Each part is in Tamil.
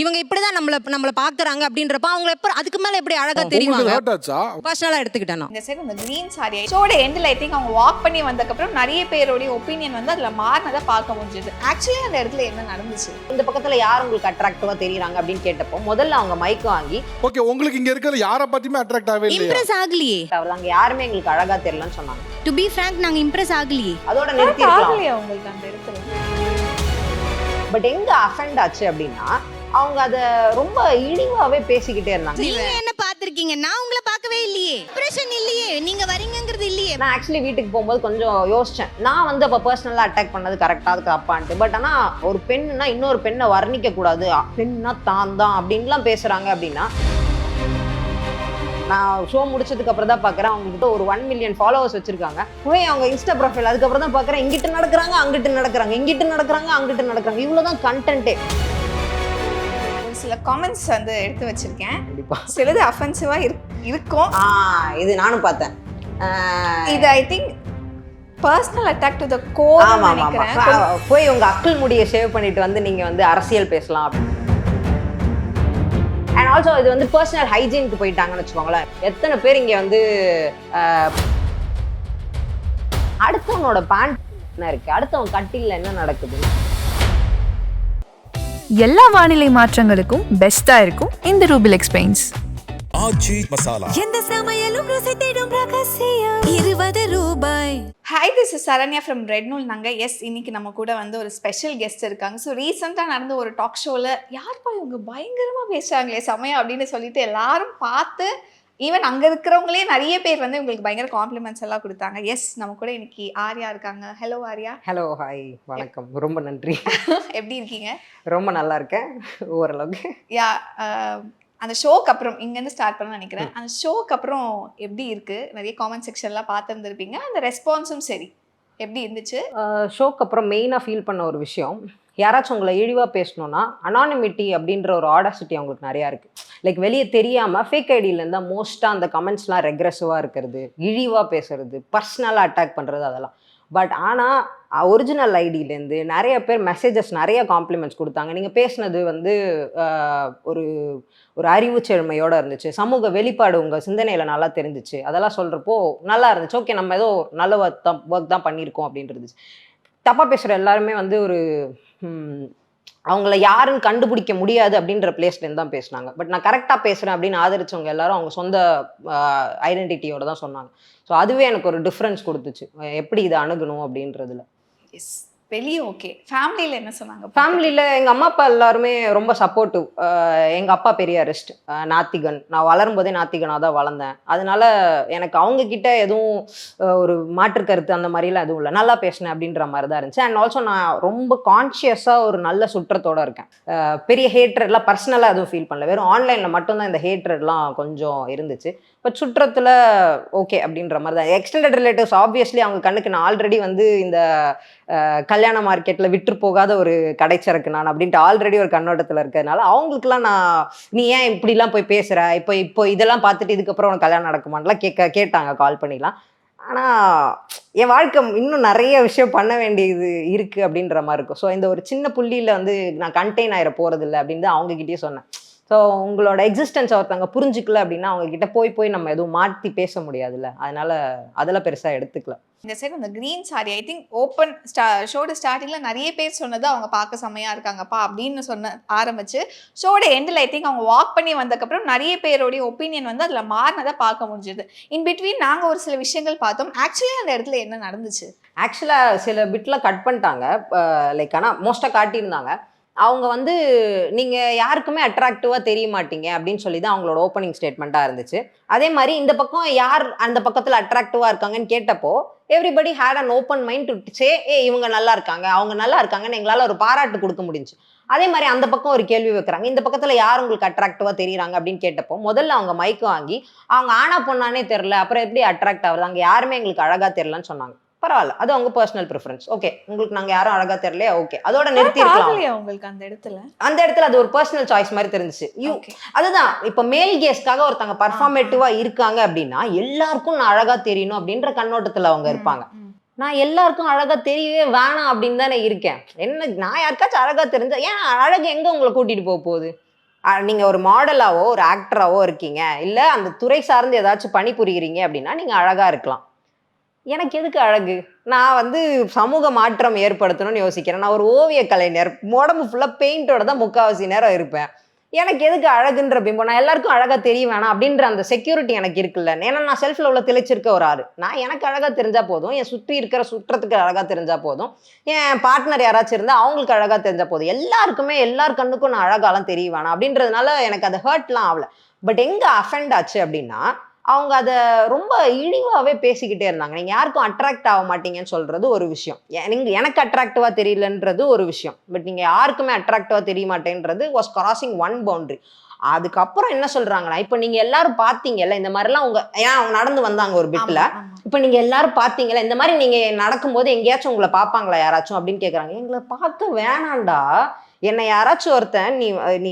இவங்க இப்படிதான் நம்மள பாக்குறாங்க அப்படின்றப்ப அவங்க எப்ப அதுக்கு மேல எப்படி அழகா தெரியுவாங்க பர்சனலா எடுத்துக்கிட்டேன். இந்த சைடு அந்த கிரீன் சாரி ஷோட எண்ட்ல ஐ திங்க் அவங்க வாக் பண்ணி வந்ததுக்கு அப்புறம் நிறைய பேரோட ஒப்பீனியன் வந்து அதுல மாறினதை பார்க்க முடிஞ்சது. ஆக்சுவலி அந்த இடத்துல என்ன நடந்துச்சு? இந்த பக்கத்துல யார் உங்களுக்கு அட்ராக்டிவா தெரியுறாங்க அப்படின்னு கேட்டப்போ முதல்ல அவங்க மைக் வாங்கி ஓகே உங்களுக்கு இங்க இருக்கிற யாரை பத்தியுமே அட்ராக்ட் ஆகவே இல்லையா? இம்ப்ரெஸ் ஆகலையே. அங்க யாருமே எங்களுக்கு அழகா தெரியலன்னு சொன்னாங்க. டு பி ஃபிராங்க் நாங்க இம்ப்ரெஸ் ஆகலையே. அதோட நிறுத்தி இருக்கலாம். உங்களுக்கு அந்த இடத்துல பட் எங்க அஃபெண்ட் ஆச்சு அப்படின்னா அவங்க அத ரொம்ப இழிவாவே பேசிக்கிட்டே இருந்தாங்க. நீங்க என்ன பாத்திருக்கீங்க? நான் உங்களை பார்க்கவே இல்லையே. இம்ப்ரெஷன் இல்லையே. நீங்க வரீங்கங்கிறது இல்லையே. நான் ஆக்சுவலி வீட்டுக்கு போகும்போது கொஞ்சம் யோசிச்சேன். நான் வந்து அப்ப பர்சனலா அட்டாக் பண்ணது கரெக்டா அதுக்கு அப்பான்ட்டு. பட் ஆனா ஒரு பெண்ணுனா இன்னொரு பெண்ணை வர்ணிக்க கூடாது, பெண்ணா தான் தான் அப்படின்லாம் பேசுறாங்க அப்படின்னா நான் ஷோ முடிச்சதுக்கு அப்புறம் தான் பாக்குறேன் அவங்ககிட்ட ஒரு 1 மில்லியன் ஃபாலோவர்ஸ் வச்சிருக்காங்க. போய் அவங்க இன்ஸ்டா ப்ரொஃபைல் அதுக்கப்புறம் தான் பாக்குறேன் இங்கிட்டு நடக்கிறாங்க அங்கிட்டு நடக்கிறாங்க இங்கிட்டு நடக்கிறாங்க அங்கிட்டு நடக்கிறாங்க. இவ்வளவுதான் கண்டென்ட்டே. சில கமெண்ட்ஸ் வந்து எடுத்து வச்சிருக்கேன். சிலது அஃபென்சிவா இருக்கும். இது நானும் பார்த்தேன். இது I think personal attack to the core நினைக்கிறேன். போய் உங்க அக்கிள் முடியை ஷேவ் பண்ணிட்டு வந்து நீங்க வந்து அரசியல் பேசலாம். அண்ட் ஆல்சோ இது வந்து பர்சனல் ஹைஜீனுக்கு போயிட்டாங்கன்னு வச்சுக்கோங்களேன். எத்தனை பேர் இங்க வந்து அடுத்தவனோட பேண்ட் என்ன இருக்கு, அடுத்தவன் கட்டில என்ன நடக்குது. எல்லா வானிலை மாற்றங்களுக்கும் பெஸ்டா இருக்கும் இந்த ரூபில் எக்ஸ்பெயின்ஸ். ஆச்சி மசாலா எந்த சமையலும் ருசி தேடும் ரகசியம் 20 ரூபாய். Hi, this is Saranya from red நூல் நாங்க. எஸ், இன்னைக்கு நம்ம கூட வந்து ஒரு ஸ்பெஷல் கெஸ்ட் இருக்காங்க. ஸோ ரீசெண்டாக நடந்த ஒரு டாக் ஷோவில் யார்ப்பா இவங்க பயங்கரமாக பேசுகிறாங்களே சமயம் அப்படின்னு சொல்லிட்டு எல்லாரும் பார்த்து ஈவன் அங்கே இருக்கிறவங்களே நிறைய பேர் வந்து உங்களுக்கு பயங்கர காம்ப்ளிமெண்ட்ஸ் எல்லாம் கொடுத்தாங்க. எஸ், நம்ம கூட இன்னைக்கு ஆர்யா இருக்காங்க. ஹலோ ஆர்யா. ஹலோ, ஹாய், வணக்கம். ரொம்ப நன்றி. எப்படி இருக்கீங்க? ரொம்ப நல்லா இருக்கேன் ஓரளவுக்கு. யா, அந்த ஷோக்கு அப்புறம் இங்கேருந்து ஸ்டார்ட் பண்ண நினைக்கிறேன். அந்த ஷோக்கு அப்புறம் எப்படி இருக்கு? நிறைய காமெண்ட் செக்ஷன்லாம் பார்த்துருந்துருப்பீங்க. அந்த ரெஸ்பான்ஸும் சரி எப்படி இருந்துச்சு? ஷோக்கு அப்புறம் மெயினாக ஃபீல் பண்ண ஒரு விஷயம், யாராச்சும் உங்களை இழிவாக பேசணுன்னா அனானிமிட்டி அப்படின்ற ஒரு ஆடாசிட்டி அவங்களுக்கு நிறையா இருக்குது. லைக் வெளியே தெரியாமல் ஃபேக் ஐடியிலேருந்து தான் மோஸ்ட்டாக அந்த கமெண்ட்ஸ்லாம் ரெக்ரெசிவாக இருக்கிறது, இழிவாக பேசுறது, பர்சனலாக அட்டாக் பண்ணுறது அதெல்லாம். பட் ஆனால் ஒரிஜினல் ஐடியிலேருந்து நிறைய பேர் மெசேஜஸ் நிறைய காம்ப்ளிமெண்ட்ஸ் கொடுத்தாங்க. நீங்கள் பேசுனது வந்து ஒரு ஒரு அறிவு செழுமையோடு இருந்துச்சு, சமூக வெளிப்பாடு உங்கள் சிந்தனையில் நல்லா தெரிஞ்சிச்சு, அதெல்லாம் சொல்கிறப்போ நல்லா இருந்துச்சு. ஓகே, நம்ம ஏதோ நல்ல ஒர்க் தான் பண்ணியிருக்கோம் அப்படின்னு இருந்துச்சு. தப்பாக பேசுகிற எல்லாருமே வந்து ஒரு அவங்கள யாருன்னு கண்டுபிடிக்க முடியாது அப்படின்ற பிளேஸ்லேருந்து தான் பேசினாங்க. பட் நான் கரெக்டாக பேசுகிறேன் அப்படின்னு ஆதரிச்சவங்க எல்லாரும் அவங்க சொந்த ஐடென்டிட்டியோட தான் சொன்னாங்க. ஸோ அதுவே எனக்கு ஒரு டிஃப்ரென்ஸ் கொடுத்துச்சு எப்படி இதை அணுகணும் அப்படின்றதுல. எஸ், வெளியே ஓகே. ஃபேமிலியில் என்ன சொன்னாங்க? ஃபேமிலியில் எங்கள் அம்மா அப்பா எல்லாருமே ரொம்ப சப்போர்ட்டிவ். எங்கள் அப்பா பெரியாரிஸ்ட், நாத்திகன். நான் வளரும்போதே நாத்திகனாக தான் வளர்ந்தேன். அதனால எனக்கு அவங்கக்கிட்ட எதுவும் ஒரு மாற்று கருத்து அந்த மாதிரிலாம் எதுவும் இல்லை. நல்லா பேசினேன் அப்படின்ற மாதிரி தான் இருந்துச்சு. அண்ட் ஆல்சோ நான் ரொம்ப கான்ஷியஸாக ஒரு நல்ல சுற்றத்தோடு இருக்கேன். பெரிய ஹேட்ரட்லாம் பர்சனலாக எதுவும் ஃபீல் பண்ணல. வெறும் ஆன்லைனில் மட்டும்தான் இந்த ஹேட்ரட்லாம் கொஞ்சம் இருந்துச்சு. பட் சுற்றத்தில் ஓகே அப்படின்ற மாதிரி தான். எக்ஸ்டெண்டட் ரிலேட்டிவ்ஸ் ஆப்வியஸ்லி அவங்க கண்ணுக்கு நான் ஆல்ரெடி வந்து இந்த கல்யாண மார்க்கெட்டில் விற்று போகாத ஒரு கடைச்சரக்கு நான் அப்படின்ட்டு ஆல்ரெடி ஒரு கண்ணோட்டத்தில் இருக்கிறதுனால அவங்களுக்குலாம் நான் நீ ஏன் இப்படிலாம் போய் பேசுகிற, இப்போ இதெல்லாம் பார்த்துட்டு இதுக்கப்புறம் உனக்கு கல்யாணம் நடக்குமான்லாம் கேட்டாங்க கால் பண்ணிக்கலாம். ஆனால் என் வாழ்க்கை இன்னும் நிறைய விஷயம் பண்ண வேண்டியது இருக்குது அப்படின்ற மாதிரி இருக்கும். ஸோ இந்த ஒரு சின்ன புள்ளியில் வந்து நான் கண்டெயின் ஆகிட போகிறதில்ல அப்படின்னு தான் அவங்ககிட்டயே சொன்னேன். ஸோ உங்களோட எக்ஸிஸ்டன்ஸ் ஒருத்தவங்க புரிஞ்சுக்கல அப்படின்னா அவங்ககிட்ட போய் நம்ம எதுவும் மாற்றி பேச முடியாதுல்ல, அதனால அதெல்லாம் பெருசாக எடுத்துக்கல. இந்த சைடு அந்த green sari I think open ஷோட ஸ்டார்டிங்கில் நிறைய பேர் சொன்னது அவங்க பார்க்க செம்மையாக இருக்காங்கப்பா அப்படின்னு ஆரம்பிச்சு ஷோட எண்டில் ஐ திங்க் அவங்க வாக் பண்ணி வந்ததுக்கப்புறம் நிறைய பேரோடைய ஒப்பீனியன் வந்து அதில் மாறினதை பார்க்க முடிஞ்சது. இன் பிட்வீன் நாங்கள் ஒரு சில விஷயங்கள் பார்த்தோம். ஆக்சுவலி அந்த இடத்துல என்ன நடந்துச்சு? ஆக்சுவலாக சில பிட்லாம் கட் பண்ணிட்டாங்க. லைக் ஆனால் மோஸ்ட்டாக காட்டியிருந்தாங்க. அவங்க வந்து நீங்கள் யாருக்குமே அட்ராக்டிவாக தெரிய மாட்டீங்க அப்படின்னு சொல்லி தான் அவங்களோட ஓப்பனிங் ஸ்டேட்மெண்ட்டாக இருந்துச்சு. அதே மாதிரி இந்த பக்கம் யார் அந்த பக்கத்தில் அட்ராக்டிவாக இருக்காங்கன்னு கேட்டப்போ everybody had an open mind to say இவங்க நல்லா இருக்காங்க, அவங்க நல்லா இருக்காங்கன்னு எங்களால் ஒரு பாராட்டு கொடுக்க முடிஞ்சு. அதே மாதிரி அந்த பக்கம் ஒரு கேள்வி வைக்கிறாங்க, இந்த பக்கத்தில் யார் உங்களுக்கு அட்ராக்டிவாக தெரியுறாங்க அப்படின்னு கேட்டப்போ முதல்ல அவங்க மைக்கு வாங்கி அவங்க ஆனா பொண்ணானே தெரில, அப்புறம் எப்படி அட்ராக்ட் ஆகுறது, அங்கே யாருமே எங்களுக்கு அழகாக தெரிலன்னு சொன்னாங்க. பரவாயில்ல, அது அவங்க பர்சனல் ப்ரிஃபரன்ஸ். ஓகே, உங்களுக்கு நாங்கள் யாரும் அழகா தெரியலையா, ஓகே, அதோட நிறுத்திருக்கலாம். உங்களுக்கு அந்த இடத்துல அது ஒரு பர்சனல் சாய்ஸ் மாதிரி தெரிஞ்சிச்சு. அதுதான் இப்போ மேல் கேஸ்க்காக ஒருத்தவங்க பர்ஃபார்மேட்டிவா இருக்காங்க அப்படின்னா எல்லாருக்கும் நான் அழகா தெரியணும் அப்படின்ற கண்ணோட்டத்தில் அவங்க இருப்பாங்க. நான் எல்லாருக்கும் அழகா தெரியவே வேணாம் அப்படின்னு தானே இருக்கேன். என்ன நான் யாருக்காச்சும் அழகா தெரிஞ்சா ஏன் அழகு எங்க உங்களை கூட்டிட்டு போக போகுது? நீங்க ஒரு மாடலாவோ ஒரு ஆக்டராவோ இருக்கீங்க, இல்ல அந்த துறை சார்ந்து ஏதாச்சும் பணிபுரிகிறீங்க அப்படின்னா நீங்க அழகா இருக்கலாம். எனக்கு எதுக்கு அழகு? நான் வந்து சமூக மாற்றம் ஏற்படுத்தணும்னு யோசிக்கிறேன். நான் ஒரு ஓவிய கலைஞர், உடம்பு ஃபுல்லா பெயிண்டோட தான் முக்காவாசி நேரம் இருப்பேன். எனக்கு எதுக்கு அழகுன்ற பிம்பம்? நான் எல்லாருக்கும் அழகா தெரிய வேணாம் அப்படின்ற அந்த செக்யூரிட்டி எனக்கு இருக்குல்ல. ஏன்னா நான் செல்ஃப் லவ்ல தெளிச்சிருக்க ஒரு ஆளு. நான் எனக்கு அழகா தெரிஞ்சா போதும், என் சுற்றி இருக்கிற சுற்றத்துக்கு அழகா தெரிஞ்சா போதும், என் பார்ட்னர் யாராச்சும் இருந்தா அவங்களுக்கு அழகா தெரிஞ்சா போதும். எல்லாருக்குமே எல்லார் கண்ணுக்கும் நான் அழகாலாம் தெரிய வேணாம் அப்படின்றதுனால எனக்கு அது ஹர்ட்லாம் ஆகல. பட் எங்க அஃபெண்ட் ஆச்சு அப்படின்னா, அவங்க அதை ரொம்ப இழிவாகவே பேசிக்கிட்டே இருந்தாங்க. நீங்கள் யாருக்கும் அட்ராக்ட் ஆக மாட்டீங்கன்னு சொல்கிறது ஒரு விஷயம், எனக்கு அட்ராக்டிவாக தெரியலன்றது ஒரு விஷயம். பட் நீங்கள் யாருக்குமே அட்ராக்டிவாக தெரிய மாட்டேன்றது வாஸ் கிராசிங் ஒன் பவுண்டரி. அதுக்கப்புறம் என்ன சொல்கிறாங்கன்னா, இப்போ நீங்கள் எல்லாரும் பார்த்தீங்கல்ல இந்த மாதிரிலாம் அவங்க நடந்து வந்தாங்க ஒரு பிட்டில். இப்போ நீங்கள் எல்லாரும் பார்த்தீங்கல்ல இந்த மாதிரி நீங்கள் நடக்கும்போது எங்கேயாச்சும் உங்களை பார்ப்பாங்களா யாராச்சும் அப்படின்னு கேட்குறாங்க. எங்களை பார்க்க வேணாண்டா, என்னை யாராச்சும் ஒருத்தன் நீ நீ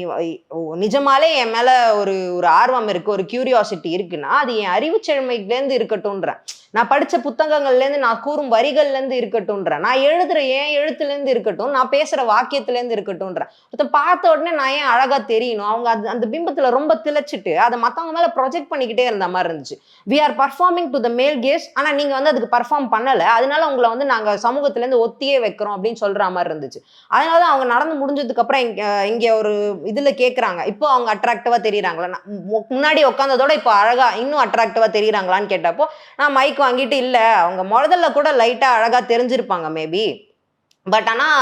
நிஜமாலே என் மேலே ஒரு ஒரு ஆர்வம் இருக்குது, ஒரு கியூரியாசிட்டி இருக்குன்னா அது என் அறிவுச்செழுமையிலேருந்து இருக்கட்டும்ன்றேன். நான் படித்த புத்தகங்கள்லேருந்து நான் கூறும் வரிகள்லேருந்து இருக்கட்டும்ன்றேன். நான் எழுதுகிற ஏன் எழுத்துலேருந்து இருக்கட்டும், நான் பேசுகிற வாக்கியத்துலேருந்து இருக்கட்டும்ன்றேன். ஒருத்தன் பார்த்த உடனே நான் ஏன் அழகாக தெரியணும்? அவங்க அந்த பிம்பத்தில் ரொம்ப திளைச்சிட்டு அதை மற்றவங்க மேலே ப்ரொஜெக்ட் பண்ணிக்கிட்டே இருந்த மாதிரி இருந்துச்சு. We are performing to the male gaze, ஆனால் நீங்கள் வந்து அதுக்கு பர்ஃபார்ம் பண்ணலை, அதனால உங்களை வந்து நாங்கள் சமூகத்துலேருந்து ஒத்தியே வைக்கிறோம் அப்படின்னு சொல்கிற மாதிரி இருந்துச்சு. அதனால தான் அவங்க நடந்து முடிஞ்சதுக்கு அப்புறம் இங்கே ஒரு இதில் கேட்குறாங்க, இப்போ அவங்க அட்ராக்டிவாக தெரியுறாங்களா, முன்னாடி உட்காந்ததோட இப்போ அழகா இன்னும் அட்ராக்டிவாக தெரியுறாங்களான்னு கேட்டப்போ நான் மைக் வாங்கிட்டு இல்லை, அவங்க முதல்ல கூட லைட்டாக அழகாக தெரிஞ்சிருப்பாங்க மேபி, பட் ஆனால்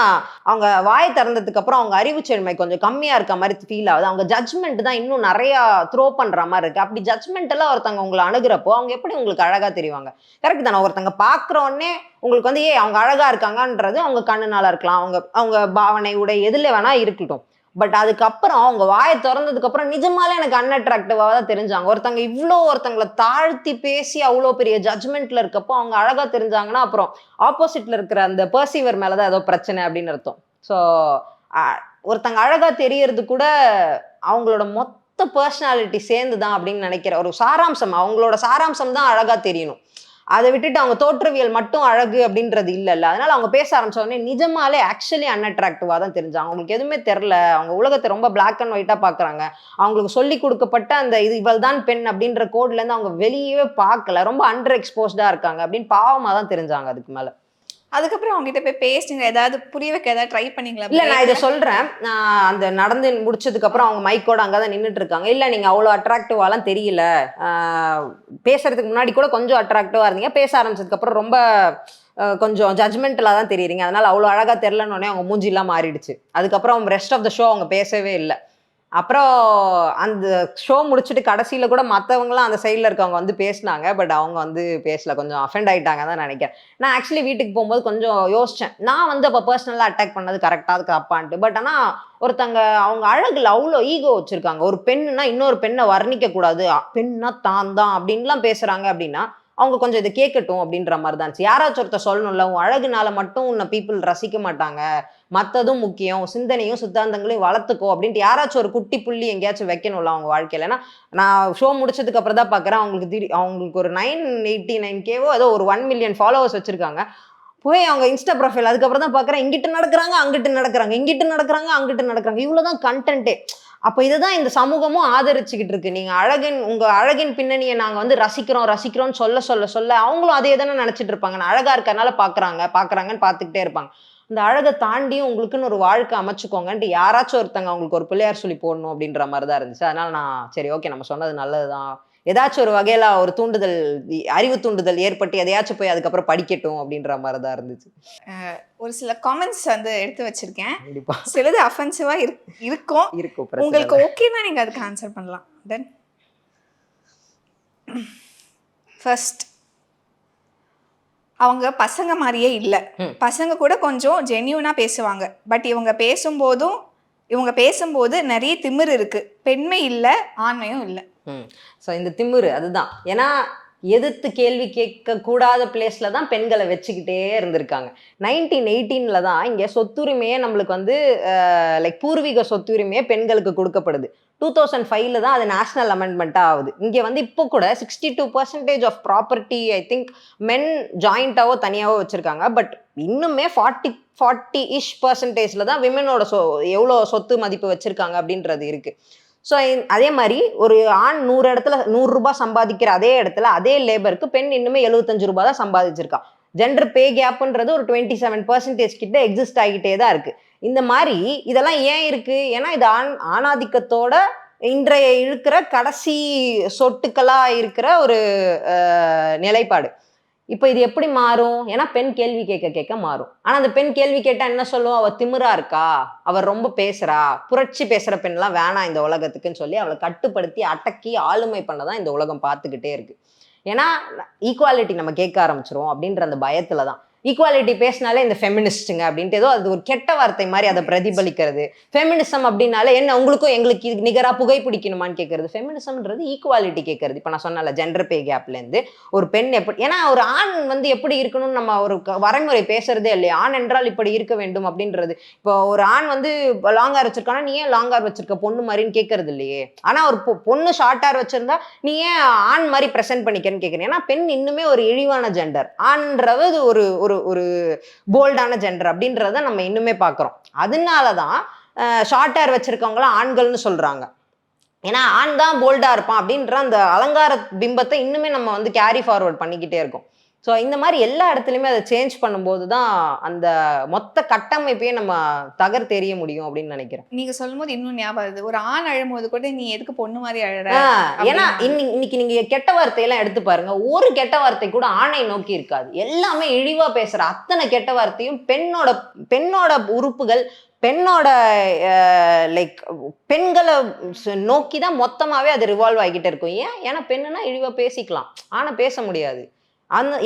அவங்க வாயை திறந்ததுக்கு அப்புறம் அவங்க அறிவுச்செழுமை கொஞ்சம் கம்மியாக இருக்க மாதிரி ஃபீல் ஆகுது. அவங்க ஜட்ஜ்மெண்ட் தான் இன்னும் நிறையா த்ரோ பண்ணுற மாதிரி இருக்குது. அப்படி ஜட்ஜ்மெண்ட் எல்லாம் ஒருத்தவங்க உங்களை அணுகிறப்போ அவங்க எப்படி உங்களுக்கு அழகாக தெரிவாங்க? கரெக்ட் தானே? ஒருத்தங்க பார்க்குறோன்னே உங்களுக்கு வந்து அவங்க அழகாக இருக்காங்கன்றது அவங்க கண்ணுனால இருக்கலாம், அவங்க பாவனை உடை எதில் வேணால் இருக்கட்டும். பட் அதுக்கப்புறம் அவங்க வாயை திறந்ததுக்கப்புறம் நிஜமாலே எனக்கு அன்அட்ராக்டிவாக தான் தெரிஞ்சாங்க. ஒருத்தங்களை தாழ்த்தி பேசி அவ்வளோ பெரிய ஜட்ஜ்மெண்ட்டில் இருக்கப்போ அவங்க அழகாக தெரிஞ்சாங்கன்னா அப்புறம் ஆப்போசிட்டில் இருக்கிற அந்த பர்சீவர் மேலே தான் ஏதோ பிரச்சனை அப்படின்னு அர்த்தம். ஸோ ஒருத்தங்க அழகாக தெரியறது கூட அவங்களோட மொத்த பர்சனாலிட்டி சேர்ந்து தான் அப்படின்னு நினைக்கிற ஒரு சாராம்சம், அவங்களோட சாராம்சம் தான் அழகாக தெரியணும். அதை விட்டுட்டு அவங்க தோற்றவியல் மட்டும் அழகு அப்படின்றது இல்லைல்ல. அதனால அவங்க பேச ஆரம்பிச்ச உடனே நிஜமாலே ஆக்சுவலி அன்அட்ராக்டிவாக தான் தெரிஞ்சாங்க. அவங்களுக்கு எதுவுமே தெரில, அவங்க உலகத்தை ரொம்ப பிளாக் அண்ட் ஒயிட்டாக பார்க்குறாங்க. அவங்களுக்கு சொல்லி கொடுக்கப்பட்ட அந்த இவள் தான் பெண் அப்படின்ற கோட்லேருந்து அவங்க வெளியே பார்க்கல, ரொம்ப அண்டர் எக்ஸ்போஸ்டாக இருக்காங்க அப்படின்னு பாவமாக தான் தெரிஞ்சாங்க. அதுக்கு மேலே அதுக்கப்புறம் அவங்ககிட்ட போய் பேசுங்க, ஏதாவது புரிய வைக்க ஏதாவது ட்ரை பண்ணீங்களா? இல்லை, நான் இதை சொல்கிறேன். அந்த நடந்து முடிச்சதுக்கப்புறம் அவங்க மைக்கோட அங்கே தான் நின்றுட்டு இருக்காங்க. இல்லை, நீங்கள் அவ்வளோ அட்ராக்டிவாலாம் தெரியல, பேசுறதுக்கு முன்னாடி கூட கொஞ்சம் அட்ராக்டிவாக இருந்தீங்க, பேச ஆரம்பிச்சதுக்கப்புறம் ரொம்ப கொஞ்சம் ஜட்ஜ்மெண்ட்டில் தான் தெரியுறீங்க, அதனால் அவ்வளோ அழகாக தெரிலன்னொடனே அவங்க மூஞ்சிலாம் மாறிடுச்சு. அதுக்கப்புறம் ரெஸ்ட் ஆஃப் த ஷோ அவங்க பேசவே இல்லை. அப்புறம் அந்த ஷோ முடிச்சுட்டு கடைசியில் கூட மற்றவங்களாம் அந்த சைடில் இருக்கவங்க வந்து பேசினாங்க. பட் அவங்க வந்து பேசல, கொஞ்சம் அஃபெண்ட் ஆகிட்டாங்க தான் நினைக்கிறேன். நான் ஆக்சுவலி வீட்டுக்கு போகும்போது கொஞ்சம் யோசித்தேன், நான் வந்து அப்போ பர்சனலாக அட்டாக் பண்ணது கரெக்டாக அதுக்கு அப்பான்ட்டு. பட் ஆனால் ஒருத்தங்க அவங்க அழகில் அவ்வளோ ஈகோ வச்சுருக்காங்க. ஒரு பெண்ணுனா இன்னொரு பெண்ணை வர்ணிக்கக்கூடாது, பெண்ணா தான் தான் அப்படின்லாம் பேசுகிறாங்க அப்படின்னா அவங்க கொஞ்சம் இதை கேட்கட்டும் அப்படின்ற மாதிரி தான் இருந்துச்சு. யாராச்சும் ஒருத்தர் சொல்லணும்ல, உன் அழகுனால மட்டும் உன்னை பீப்புள் ரசிக்க மாட்டாங்க, மற்றதும் முக்கியம், சிந்தனையும் சித்தாந்தங்களையும் வளர்த்துக்கோ அப்படின்ட்டு யாராச்சும் ஒரு குட்டி புள்ளி எங்கேயாச்சும் வைக்கணும்ல அவங்க வாழ்க்கையில். ஏன்னா நான் ஷோ முடிச்சதுக்கு அப்புறம் தான் பார்க்குறேன் அவங்களுக்கு ஒரு 989K ஏதோ ஒரு 1 million ஃபாலோவர்ஸ் வச்சுருக்காங்க. போய் அவங்க இன்ஸ்டா ப்ரொஃபைல் அதுக்கப்புறம் தான் பார்க்குறேன், இங்கிட்டு நடக்கிறாங்க அங்கிட்டு நடக்கிறாங்க, இங்கிட்டு நடக்கிறாங்க அங்கிட்டு நடக்கிறாங்க, இவ்வளோதான் கண்டென்ட்டே. அப்போ இதை தான் இந்த சமூகமும் ஆதரிச்சுக்கிட்டு இருக்கு. நீங்கள் உங்கள் அழகின் பின்னணியை நாங்கள் வந்து ரசிக்கிறோம்னு சொல்ல அவங்களும் அதே தானே நினச்சிட்டு இருப்பாங்க. நான் அழகாக இருக்கறனால பார்க்குறாங்கன்னு பார்த்துக்கிட்டே இருப்பாங்க. அந்த அழகை தாண்டியும் உங்களுக்குன்னு ஒரு வாழ்க்கை அமைச்சுக்கோங்கன்ட்டு யாராச்சும் ஒருத்தங்க அவங்களுக்கு ஒரு பிள்ளையார் சொல்லி போடணும் அப்படின்ற மாதிரி தான் இருந்துச்சு. அதனால நான் சரி ஓகே, நம்ம சொன்னது நல்லது தான், ஏதாச்சும் ஒரு வகையில் ஒரு தூண்டுதல், அறிவு தூண்டுதல் ஏற்பட்டு எதையாச்சும் போய் அதுக்கப்புறம் படிக்கட்டும் அப்படின்ற மாதிரி தான் இருந்துச்சு. ஒரு சில காமெண்ட்ஸ் வந்து எடுத்து வச்சிருக்கேன். கண்டிப்பா சிலது அஃபென்சிவா இருக்கும். உங்களுக்கு ஓகேனா நீங்க அதுக்கு ஆன்சர் பண்ணலாம். தென் ஃபர்ஸ்ட், அவங்க பசங்க மாதிரியே இல்லை. பசங்க கூட கொஞ்சம் ஜென்யூனா பேசுவாங்க. பட் இவங்க பேசும்போது நிறைய திமிரு இருக்கு. பெண்மை இல்லை, ஆண்மையும் இல்லை. ஸோ இந்த திமிரு அதுதான். ஏன்னா எதிர்த்து கேள்வி கேட்க கூடாத பிளேஸ்ல தான் பெண்களை வச்சுக்கிட்டே இருந்திருக்காங்க. 1918 தான் இங்க சொத்துரிமையே நம்மளுக்கு வந்து லைக் பூர்வீக சொத்துரிமையே பெண்களுக்கு கொடுக்கப்படுது. 2005 தான் அது நேஷனல் அமெண்ட்மெண்ட்டாக ஆகுது. இங்கே வந்து இப்போ கூட 62% of property I think men ஜாயிண்ட்டாவோ தனியாகவோ வச்சுருக்காங்க. பட் இன்னுமே 40% தான் விமனோட எவ்வளோ சொத்து மதிப்பு வச்சுருக்காங்க அப்படின்றது இருக்குது. ஸோ அதே மாதிரி ஒரு ஆண் 100 இடத்துல 100 ரூபாய் சம்பாதிக்கிற அதே இடத்துல அதே லேபருக்கு பெண் இன்னுமே 75 ரூபாய் தான் சம்பாதிச்சிருக்கா. ஜெண்டர் பே கேப்ன்றது ஒரு 27% கிட்ட எக்ஸிஸ்ட் ஆகிட்டே தான் இருக்குது. இந்த மாதிரி இதெல்லாம் ஏன் இருக்குது? ஏன்னா இது ஆணாதிக்கத்தோட இன்றைய இருக்கிற கடைசி சொட்டுக்களாக இருக்கிற ஒரு நிலைப்பாடு. இப்போ இது எப்படி மாறும்? ஏன்னா பெண் கேள்வி கேட்க மாறும். ஆனால் அந்த பெண் கேள்வி கேட்டால் என்ன சொல்லுவோம்? அவள் திமிரா இருக்கா, அவர் ரொம்ப பேசுகிறா, புரட்சி பேசுகிற பெண்லாம் வேணாம் இந்த உலகத்துக்குன்னு சொல்லி அவளை கட்டுப்படுத்தி அடக்கி ஆளுமை பண்ண தான் இந்த உலகம் பார்த்துக்கிட்டே இருக்கு. ஏன்னா ஈக்குவாலிட்டி நம்ம கேட்க ஆரம்பிச்சிரும் அப்படின்ற அந்த பயத்துல தான். ஈக்குவாலிட்டி பேசினாலே இந்த ஃபெமினிஸ்ட்டுங்க அப்படின்ட்டு ஏதோ அது ஒரு கெட்ட வார்த்தை மாதிரி அதை பிரதிபலிக்கிறது. ஃபெமினிசம் அப்படின்னாலே என்ன உங்களுக்கும் எங்களுக்கு இது நிகராக புகைப்பிடிக்கணுமான்னு கேட்கறது. ஃபெமினிசம்ன்றது ஈக்குவாலிட்டி கேட்கறது. இப்போ நான் சொன்னல ஜெண்டர் பே கேப்லேருந்து ஒரு பெண் எப்படி, ஏன்னா ஒரு ஆண் வந்து எப்படி இருக்கணும்னு நம்ம ஒரு வரைமுறை பேசுறதே இல்லையா. ஆண் என்றால் இப்படி இருக்க வேண்டும் அப்படின்றது. இப்போ ஒரு ஆண் வந்து லாங் ஹேர் வச்சிருக்கானா நீ ஏன் லாங் ஹேர் வச்சிருக்க பொண்ணு மாதிரின்னு கேட்கறது இல்லையே. ஆனால் ஒரு பொண்ணு ஷார்ட் ஹேர் வச்சிருந்தா நீ ஏன் ஆண் மாதிரி ப்ரெசென்ட் பண்ணிக்கிறேன்னு கேட்குறேன். ஏன்னா பெண் இன்னுமே ஒரு இழிவான ஜெண்டர், ஆண்றது ஒரு ஒரு போல்டான ஜெண்டர் அப்படின்றத நம்ம இன்னுமே பார்க்குறோம். அதனாலதான் ஷார்ட் ஹேர் வச்சிருக்கவங்களாம் ஆண்கள்னு சொல்றாங்க. ஏன்னா ஆண் தான் போல்டா இருப்பான் அப்படின்ற அந்த அலங்கார பிம்பத்தை இன்னுமே நம்ம வந்து கேரி ஃபார்வர்ட் பண்ணிக்கிட்டே இருக்கோம். ஸோ இந்த மாதிரி எல்லா இடத்துலையுமே அதை சேஞ்ச் பண்ணும்போது தான் அந்த மொத்த கட்டமைப்பையே நம்ம தகர்த்தெறிய முடியும் அப்படின்னு நினைக்கிறேன். நீங்க சொல்லும் போது இன்னும் ஞாபகம் வருது, ஒரு ஆண் அழும்போது கூட நீ எதுக்கு பொண்ணு மாதிரி அழற. ஏன்னா இன்னைக்கு நீங்க கெட்ட வார்த்தையெல்லாம் எடுத்து பாருங்க, ஒரு கெட்ட வார்த்தை கூட ஆணை நோக்கி இருக்காது. எல்லாமே இழிவா பேசுற அத்தனை கெட்ட வார்த்தையும் பெண்ணோட உறுப்புகள், பெண்ணோட லைக் பெண்களை நோக்கி தான் மொத்தமாவே அது ரிவால்வ் ஆகிக்கிட்டே இருக்கும். ஏன்னா பெண்ணுனா இழிவா பேசிக்கலாம், ஆனா பேச முடியாது.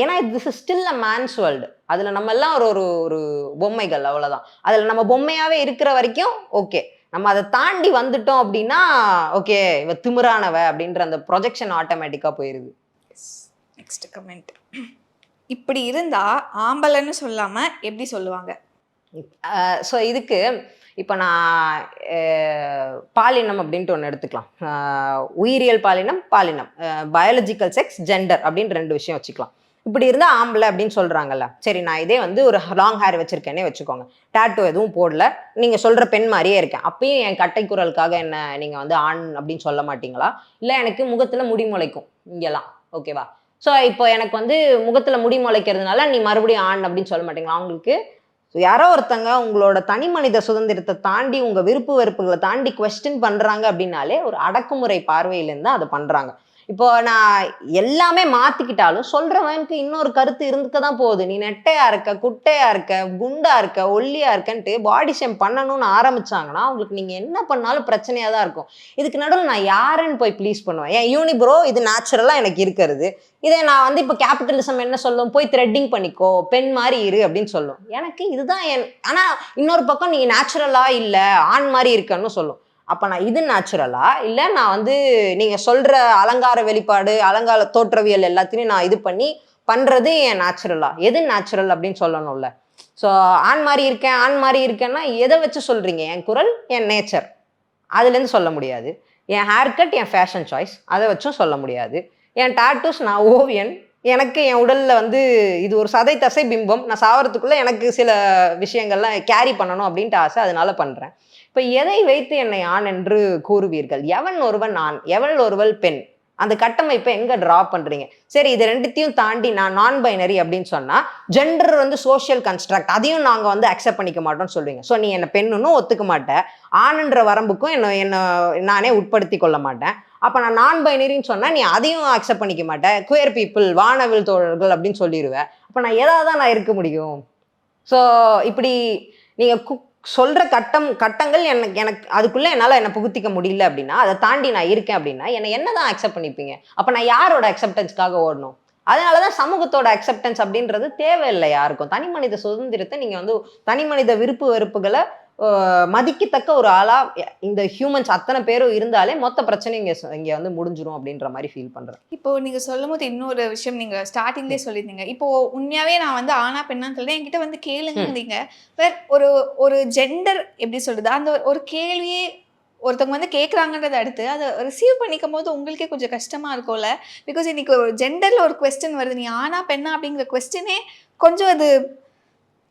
ஏன்னா this is still a mens world. அதுல நம்ம எல்லாம் ஒரு பொம்மைகள், அவ்வளவுதான். அதுல நம்ம பொம்மையாவே இருக்கிற வரைக்கும் ஓகே. நம்ம அதை தாண்டி வந்துட்டோம் அப்படின்னா ஓகே இவ திமிரானவ அப்படின்ற அந்த ப்ரொஜெக்ஷன் ஆட்டோமேட்டிக்கா போயிருது. Next comment. இப்படி இருந்தா ஆம்பளைன்னு சொல்லாம எப்படி சொல்லுவாங்க? ஸோ இதுக்கு இப்போ நான் பாலினம் அப்படின்ட்டு ஒன்று எடுத்துக்கலாம். உயிரியல் பாலினம், பயாலஜிக்கல் செக்ஸ், ஜெண்டர் அப்படின்னு 2 விஷயம் வச்சுக்கலாம். இப்படி இருந்தால் ஆம்பளை அப்படின்னு சொல்கிறாங்கல்ல. சரி, நான் இதே வந்து ஒரு லாங் ஹேர் வச்சுருக்கேனே வச்சுக்கோங்க, டேட்டூ எதுவும் போடல, நீங்கள் சொல்கிற பெண் மாதிரியே இருக்கேன். அப்பயும் என் கட்டை குரலுக்காக என்ன நீங்கள் வந்து ஆண் அப்படின்னு சொல்ல மாட்டீங்களா? இல்லை எனக்கு முகத்தில் முடி முளைக்கும் இங்கெல்லாம், ஓகேவா? ஸோ இப்போ எனக்கு வந்து முகத்தில் முடி முளைக்கிறதுனால நீ மறுபடியும் ஆண் அப்படின்னு சொல்ல மாட்டீங்களா? அவங்களுக்கு யாரோ ஒருத்தங்க உங்களோட தனி மனித சுதந்திரத்தை தாண்டி உங்க விருப்பு வெறுப்புகளை தாண்டி குவெஸ்டின் பண்றாங்க அப்படின்னாலே ஒரு அடக்குமுறை பார்வையிலேருந்து அதை பண்றாங்க. இப்போ நான் எல்லாமே மாத்திக்கிட்டாலும் சொல்றவனுக்கு இன்னொரு கருத்து இருந்துக்க தான் போகுது. நீ நெட்டையா இருக்க, குட்டையா இருக்க, குண்டா இருக்க, ஒல்லியா இருக்கன்ட்டு பாடி ஷேம் பண்ணணும்னு ஆரம்பிச்சாங்கன்னா அவங்களுக்கு நீங்க என்ன பண்ணாலும் பிரச்சனையா தான் இருக்கும். இதுக்கு நடுவில் நான் யாருன்னு போய் ப்ளீஸ் பண்ணுவேன்? ஏன் யூனிப்ரோ இது நேச்சுரலா எனக்கு இருக்கிறது. இதே நான் வந்து இப்போ கேபிட்டலிசம் என்ன சொல்லும், போய் த்ரெட்டிங் பண்ணிக்கோ, பெண் மாதிரி இரு அப்படின்னு சொல்லும். எனக்கு இதுதான் ஆனா இன்னொரு பக்கம் நீ நேச்சுரலா இல்ல ஆண் மாதிரி இருக்கன்னு சொல்லும். அப்போ நான் இது நேச்சுரலா இல்லை நான் வந்து நீங்கள் சொல்கிற அலங்கார வெளிப்பாடு, அலங்கார தோற்றவியல் எல்லாத்தையும் நான் இது பண்ணி பண்ணுறது என் நேச்சுரலா? எது நேச்சுரல் அப்படின்னு சொல்லணும்ல. ஸோ ஆண் மாதிரி இருக்கேன்னா எதை வச்சு சொல்கிறீங்க? என் குரல், என் நேச்சர், அதுலேருந்து சொல்ல முடியாது. என் ஹேர் கட், என் ஃபேஷன் சாய்ஸ், அதை வச்சும் சொல்ல முடியாது. என் டாட்டூஸ், நான் ஓவியன், எனக்கு என் உடலில் வந்து இது ஒரு சதை தசை பிம்பம், நான் சாவறதுக்குள்ளே எனக்கு சில விஷயங்கள்லாம் கேரி பண்ணணும் அப்படின்ட்டு ஆசை, அதனால பண்ணுறேன். இப்போ எதை வைத்து என்னை ஆண் என்று கூறுவீர்கள்? எவன் ஒருவன் ஆண், எவள் ஒருவள் பெண், அந்த கட்டமைப்பை எங்கே ட்ரா பண்ணுறீங்க? சரி, இது 2த்தையும் தாண்டி நான் நான் பைனரி அப்படின்னு சொன்னால் ஜெண்டர் வந்து சோஷியல் கன்ஸ்ட்ரக்ட், அதையும் நாங்கள் வந்து அக்செப்ட் பண்ணிக்க மாட்டோம்னு சொல்லுவீங்க. ஸோ நீ என்னை பெண்ணுன்னு ஒத்துக்க மாட்டேன், ஆணுன்ற வரம்புக்கும் என்ன நானே உட்படுத்தி கொள்ள மாட்டேன். அப்போ நான் நான் பைனரின்னு சொன்னால் நீ அதையும் அக்செப்ட் பண்ணிக்க மாட்டேன், குயர் பீப்புள், வானவில் தோழர்கள் அப்படின்னு சொல்லிடுவேன். அப்போ நான் ஏதாவது தான் நான் இருக்க முடியும். ஸோ இப்படி நீங்கள் சொல்கிற கட்டங்கள் எனக்கு அதுக்குள்ளே என்னால் என்னை புகுத்திக்க முடியல அப்படின்னா, அதை தாண்டி நான் இருக்கேன் அப்படின்னா என்ன தான் அக்செப்ட் பண்ணிப்பீங்க? அப்போ நான் யாரோட அக்செப்டன்ஸ்க்காக ஓடணும்? அதனால தான் சமூகத்தோட அக்செப்டன்ஸ் அப்படின்றது தேவையில்லை யாருக்கும். தனி மனித சுதந்திரத்தை நீங்கள் வந்து தனி மனித விருப்பு வெறுப்புகளை மதிக்கத்தக்க ஒரு ஆளா இந்த ஹியூமன்ஸ் அத்தனை பேரும் இருந்தாலே மொத்த பிரச்சனை இங்க வந்து முடிஞ்சிரும் அப்படின்ற மாதிரி ஃபீல் பண்றேன். இப்போ நீங்க சொல்லும் போது இன்னொரு விஷயம் நீங்க ஸ்டார்டிங்லேயே சொல்லியிருந்தீங்க. இப்போ உண்மையாவே நான் வந்து ஆனா பெண்ணான்னு சொல்லிட்டு என்கிட்ட வந்து கேளுங்க. வேற ஒரு ஜெண்டர் எப்படி சொல்றது, அந்த ஒரு கேள்வியே ஒருத்தவங்க வந்து கேட்குறாங்கன்றதை அடுத்து அதை ரிசீவ் பண்ணிக்கும் போது உங்களுக்கே கொஞ்சம் கஷ்டமா இருக்கும்ல. பிகாஸ் இன்னைக்கு ஒரு ஜெண்டர்ல ஒரு கொஸ்டின் வருது, நீ ஆனா பெண்ணா அப்படிங்கிற கொஸ்டினே கொஞ்சம் அது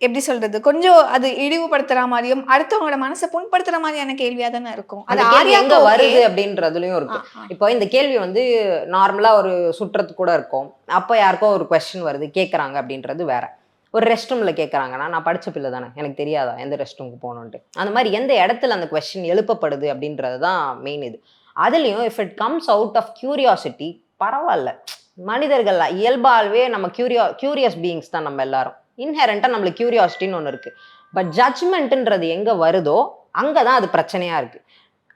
எப்படி சொல்றது, கொஞ்சம் அது இழிவுபடுத்துற மாதிரியும் அடுத்தவங்களோட மனசை புண்படுத்துற மாதிரியான கேள்வியா தானே இருக்கும். அது எங்க வருது அப்படின்றதுலயும் இருக்கு. இப்போ இந்த கேள்வி வந்து நார்மலா ஒரு சுற்றத்து கூட இருக்கும், அப்போ யாருக்கோ ஒரு கொஸ்டின் வருது கேட்கறாங்க அப்படின்றது வேற. ஒரு ரெஸ்ட் ரூம்ல கேட்கறாங்கன்னா நான் படிச்ச பிள்ளை தானே, எனக்கு தெரியாதா எந்த ரெஸ்ட் ரூமுக்கு போகணுன்ட்டு. அந்த மாதிரி எந்த இடத்துல அந்த கொஸ்டின் எழுப்பப்படுது அப்படின்றது தான் மெயின் இது. அதுலயும் if it comes out of curiosity பரவாயில்ல. மனிதர்கள் இயல்பாகவே நம்ம கியூரியஸ் பீயிங்ஸ் தான் நம்ம எல்லாரும். இன்ஹெரண்டா நம்மளுக்கு கியூரியாசிட்டின்னு ஒன்று இருக்கு. பட் ஜட்ஜ்மெண்ட்ன்றது எங்க வருதோ அங்கதான் அது பிரச்சனையா இருக்கு.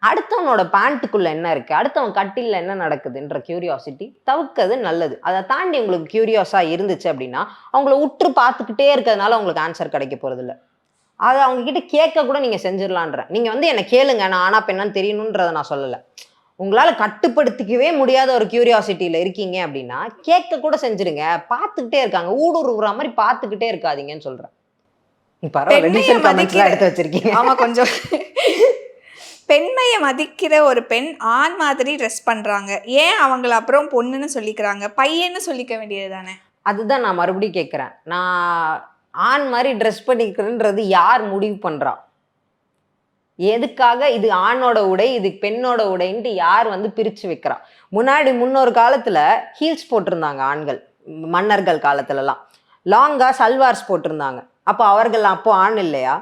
அடுத்தவனோட பேண்ட்டுக்குள்ள என்ன இருக்கு, அடுத்தவன் கட்டில என்ன நடக்குதுன்ற கியூரியாசிட்டி தவிர்க்கிறது நல்லது. அதை தாண்டி உங்களுக்கு கியூரியாஸா இருந்துச்சு அப்படின்னா அவங்கள உற்று பார்த்துக்கிட்டே இருக்கிறதுனால உங்களுக்கு ஆன்சர் கிடைக்க போறது இல்லை. அதை அவங்க கிட்ட கேட்க கூட நீங்க செஞ்சிடலான்ற. நீங்க வந்து என்ன கேளுங்க, நான் ஆனா பெண்ணான்னு தெரியணுன்றதை நான் சொல்லலை. உங்களால கட்டுப்படுத்திக்கவே முடியாத ஒரு கியூரியாசிட்டியில இருக்கீங்க அப்படின்னா கேட்க கூட செஞ்சிருங்க. பார்த்துக்கிட்டே இருக்காங்க, ஊடுருவுற மாதிரி பார்த்துக்கிட்டே இருக்காதீங்கன்னு சொல்றேன். எடுத்து வச்சிருக்கீங்க. ஆமா, கொஞ்சம் பெண்மையை மதிக்கிற ஒரு பெண் ஆண் மாதிரி ட்ரெஸ் பண்றாங்க, ஏன் அவங்கள அப்புறம் பொண்ணுன்னு சொல்லிக்கிறாங்க, பையன்னு சொல்லிக்க வேண்டியது தானே? அதுதான் நான் மறுபடியும் கேட்குறேன். நான் ஆண் மாதிரி ட்ரெஸ் பண்ணிக்கிறேன்றது யார் முடிவு பண்றா? எதுக்காக இது ஆணோட உடை இது பெண்ணோட உடைன்ட்டு யார் வந்து பிரிச்சு வைக்கிறா? முன்னொரு காலத்துல ஹீல்ஸ் போட்டிருந்தாங்க ஆண்கள், மன்னர்கள் காலத்துலலாம் லாங்கா சல்வார்ஸ் போட்டிருந்தாங்க. அப்போ அவர்கள் அப்போ ஆண் இல்லையா?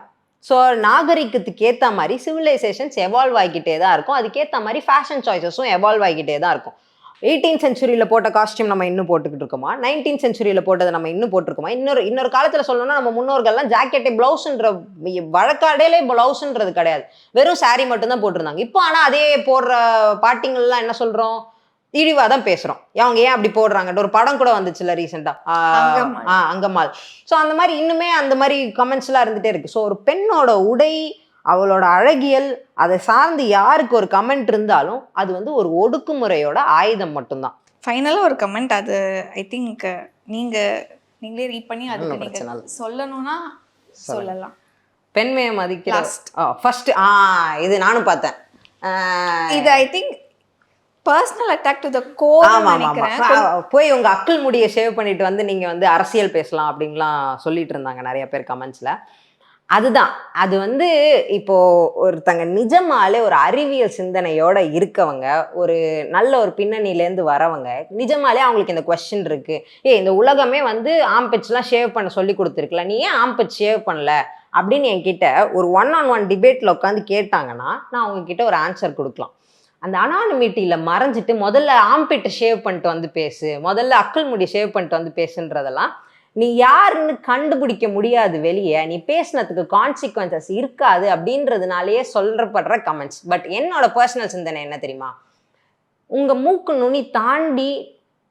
ஸோ நாகரிகத்துக்கு ஏற்ற மாதிரி சிவிலைசேஷன்ஸ் எவால்வ் ஆகிக்கிட்டே தான் இருக்கும். அதுக்கேற்ற மாதிரி ஃபேஷன் சாய்ஸஸும் எவால்வ் ஆகிக்கிட்டே தான் இருக்கும். 18th centuryல போட்ட காஸ்டியூம் நம்ம இன்னும் போட்டுக்கிட்டு இருக்கோமா? 19th centuryல போட்டதை நம்ம இன்னும் போட்டிருக்கோமா? இன்னொரு காலத்தில் சொல்லணும்னா நம்ம முன்னோர்கள்லாம் ஜாக்கெட்டே ப்ளவுஸ்ன்ற வழக்காடையிலே ப்ளவுஸ்ன்றது கிடையாது, வெறும் சாரீ மட்டும்தான் போட்டிருந்தாங்க. இப்போ ஆனால் அதே போடுற பாட்டிங்கள்லாம் என்ன சொல்கிறோம், இழிவாக தான் பேசுகிறோம். அவங்க ஏன் அப்படி போடுறாங்கன்ற ஒரு படம் கூட வந்துச்சுல்ல ரீசெண்டாக, அங்கம்மாள். ஸோ அந்த மாதிரி இன்னுமே அந்த மாதிரி கமெண்ட்ஸ்லாம் இருந்துகிட்டே இருக்குது. ஸோ ஒரு பெண்ணோட உடை, அவளோட அழகியல், அதை சார்ந்து யாருக்கு ஒரு கமெண்ட் இருந்தாலும் அது வந்து ஒரு ஒடுக்குமுறையோட ஆயுதம் மட்டும்தான். ஃபைனலாக ஒரு கமெண்ட், அது ஐ திங்க் நீங்களே ரீட் பண்ணி அதுக்கு நீங்கள் சொல்லணும்னா சொல்லலாம். பெண்மையை மதிக்கிற ஃபர்ஸ்ட் இது நானும் பார்த்தேன். இது I think personal attack to the core நினைக்கிறேன். போய் உங்க அக்கிள் முடியை ஷேவ் பண்ணிட்டு வந்து நீங்க வந்து அரசியல் பேசலாம் அப்படின்லாம் சொல்லிட்டு இருந்தாங்க நிறைய பேர் கமெண்ட்ஸ்ல. அதுதான் அது வந்து இப்போ ஒருத்தங்க நிஜமாலே ஒரு அறிவியல் சிந்தனையோட இருக்கவங்க, ஒரு நல்ல ஒரு பின்னணியிலேருந்து வரவங்க, நிஜமாலே அவங்களுக்கு இந்த கொஸ்டின் இருக்கு, இந்த உலகமே வந்து ஆம்பிட்ஸ்லாம் ஷேவ் பண்ண சொல்லி கொடுத்துருக்குல, நீ ஏன் ஆம்பிட் ஷேவ் பண்ணல அப்படின்னு என்கிட்ட ஒரு 1-on-1 டிபேட்ல உட்காந்து கேட்டாங்கன்னா நான் அவங்க கிட்ட ஒரு ஆன்சர் கொடுக்கலாம். அந்த அனானிமிட்டியில மறைஞ்சிட்டு முதல்ல ஆம்பிட்டை ஷேவ் பண்ணிட்டு வந்து பேசு, முதல்ல அக்கிள் முடி ஷேவ் பண்ணிட்டு வந்து பேசுன்றதெல்லாம் நீ யாருன்னு கண்டுபிடிக்க முடியாது வெளியே. நீ பேசினதுக்கு கான்சிக்வன்சஸ் இருக்காது அப்படின்றதுனாலேயே சொல்றப்படுற கமெண்ட்ஸ். பட் என்னோட பர்சனல் சிந்தனை என்ன தெரியுமா, உங்க மூக்கு நுனி தாண்டி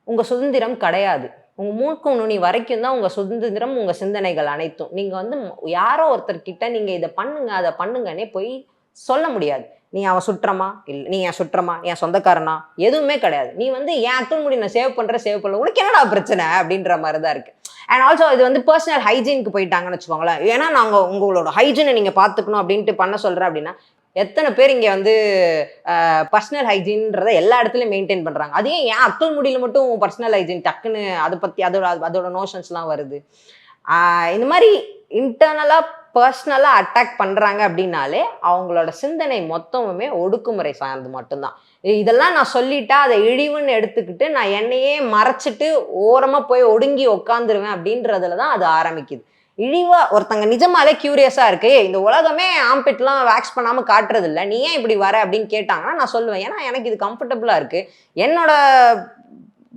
உங்க சுதந்திரம் கிடையாது. உங்க மூக்கு நுனி வரைக்கும் தான் உங்க சுதந்திரம், உங்க சிந்தனைகள் அனைத்தும். நீங்க வந்து யாரோ ஒருத்தர்கிட்ட நீங்க இதை பண்ணுங்க அதை பண்ணுங்கன்னே போய் சொல்ல முடியாது. நீ அவன் சுற்றமா இல்லை, நீ என் சுற்றமா, நீ என் சொந்தக்காரனா, எதுவுமே கிடையாது. நீ வந்து என் அக்கிள் முடி நான் சேவ் பண்ணல, உனக்கு என்னடா பிரச்சனை அப்படின்ற மாதிரி தான் இருக்கு. அண்ட் ஆல்சோ இது வந்து பர்சனல் ஹைஜீனுக்கு போயிட்டாங்கன்னு வச்சுக்கோங்களேன். ஏன்னா நாங்கள் உங்களோட ஹைஜீனை நீங்கள் பார்த்துக்கணும் அப்படின்ட்டு பண்ண சொல்கிறேன் அப்படின்னா எத்தனை பேர் இங்கே வந்து பர்சனல் ஹைஜீன்றதை எல்லா இடத்துலையும் மெயின்டைன் பண்ணுறாங்க. அதே என் அக்கிள் முடியில் மட்டும் பர்சனல் ஹைஜீன் டக்குன்னு அதை பற்றி அதோட நோஷன்ஸ்லாம் வருது. இந்த மாதிரி இன்டர்னலாக பர்சனலாக அட்டாக் பண்ணுறாங்க அப்படின்னாலே அவங்களோட சிந்தனை மொத்தமுமே ஒடுக்குமுறை சார்ந்து மட்டும்தான். இதெல்லாம் நான் சொல்லிட்டா அதை இழிவுன்னு எடுத்துக்கிட்டு நான் என்னையே மறைச்சிட்டு ஓரமாக போய் ஒடுங்கி உக்காந்துருவேன் அப்படின்றதுல தான் அது ஆரம்பிக்குது. இழிவா ஒருத்தங்க நிஜமாலே கியூரியஸாக இருக்கு, இந்த உலகமே ஆம்பிட்லாம் வேக்ஸ் பண்ணாமல் காட்டுறது இல்லை, நீ ஏன் இப்படி வர அப்படின்னு கேட்டாங்கன்னா நான் சொல்லுவேன், ஏன்னா எனக்கு இது கம்ஃபர்டபுளாக இருக்குது.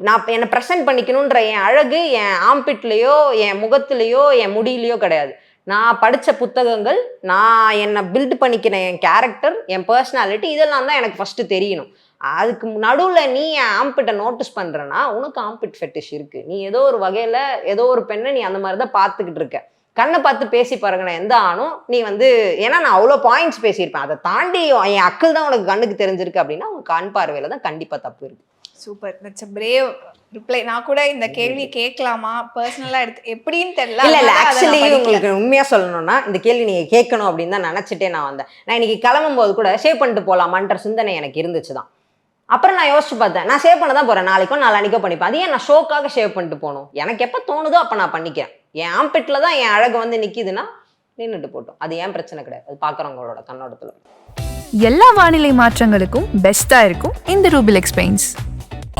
நான் என்னை ப்ரெசென்ட் பண்ணிக்கணுன்ற என் அழகு என் ஆம்பிட்லேயோ என் முகத்துலேயோ என் முடியிலையோ கிடையாது. நான் படித்த புத்தகங்கள், நான் என்னை பில்ட் பண்ணிக்கிறேன், என் கேரக்டர், என் பர்சனாலிட்டி, இதெல்லாம் தான் எனக்கு ஃபஸ்ட்டு தெரியணும். அதுக்கு நடுவில் நீ என் ஆம்பிட்டை நோட்டீஸ் பண்ணுறேன்னா உனக்கு ஆம்பிட் ஃபெட்டிஷ் இருக்குது. நீ ஏதோ ஒரு வகையில் ஏதோ ஒரு பெண்ணை நீ அந்த மாதிரி தான் பார்த்துக்கிட்டு இருக்க. கண்ணை பார்த்து பேசி பாருங்க, நான் எந்த ஆணும் நீ வந்து, ஏன்னா நான் அவ்வளோ பாயிண்ட்ஸ் பேசியிருப்பேன், அதை தாண்டி என் அக்கள் தான் உனக்கு கண்ணுக்கு தெரிஞ்சிருக்கு அப்படின்னா உங்க கண் பார்வையில தான் கண்டிப்பா தப்பு இருக்கு. Super, that's a brave reply. நான் கூட இந்த கேள்வி கேட்கலாமா பர்சனலா எடுத்து எப்படின்னு தெரியல. இல்ல அதனால அதை ஆக்சுவலி நான் படிக்கல. உங்களுக்கு உண்மையா சொல்லணும்னா இந்த கேள்வி நீங்க கேட்கணும் அப்படின்னு தான் நினைச்சிட்டே நான் வந்தேன். நான் இன்னைக்கு கிளம்பும் போது கூட ஷேவ் பண்ணிட்டு போலாமான்ற சிந்தனை எனக்கு இருந்துச்சுதான். அப்புறம் நான் யோசிச்சு பார்த்தேன், நான் ஷேவ் பண்ண தான் போறேன், நாளைக்கோ நாளானிக்கோ பண்ணிப்பேன், அது ஏன் நான் ஷோக்காக ஷேவ் பண்ணிட்டு போகணும்? எனக்கு எப்போ தோணுதோ அப்போ நான் பண்ணிக்கிறேன். என் ஆம்பிட்ல தான் என் அழகு வந்து நிக்குதுன்னா நின்றுட்டு போட்டோம், அது ஏன் பிரச்சனை கிடையாது, அது பார்க்குறவங்களோட கண்ணோட்டத்தில். எல்லா வானிலை மாற்றங்களுக்கும் பெஸ்டா இருக்கும் இந்த ரூபிலெக்ஸ் பெயிண்ட்ஸ்.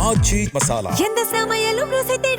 ஆச்சி மசாலா. எந்த சமையலும் ருசி தேடும்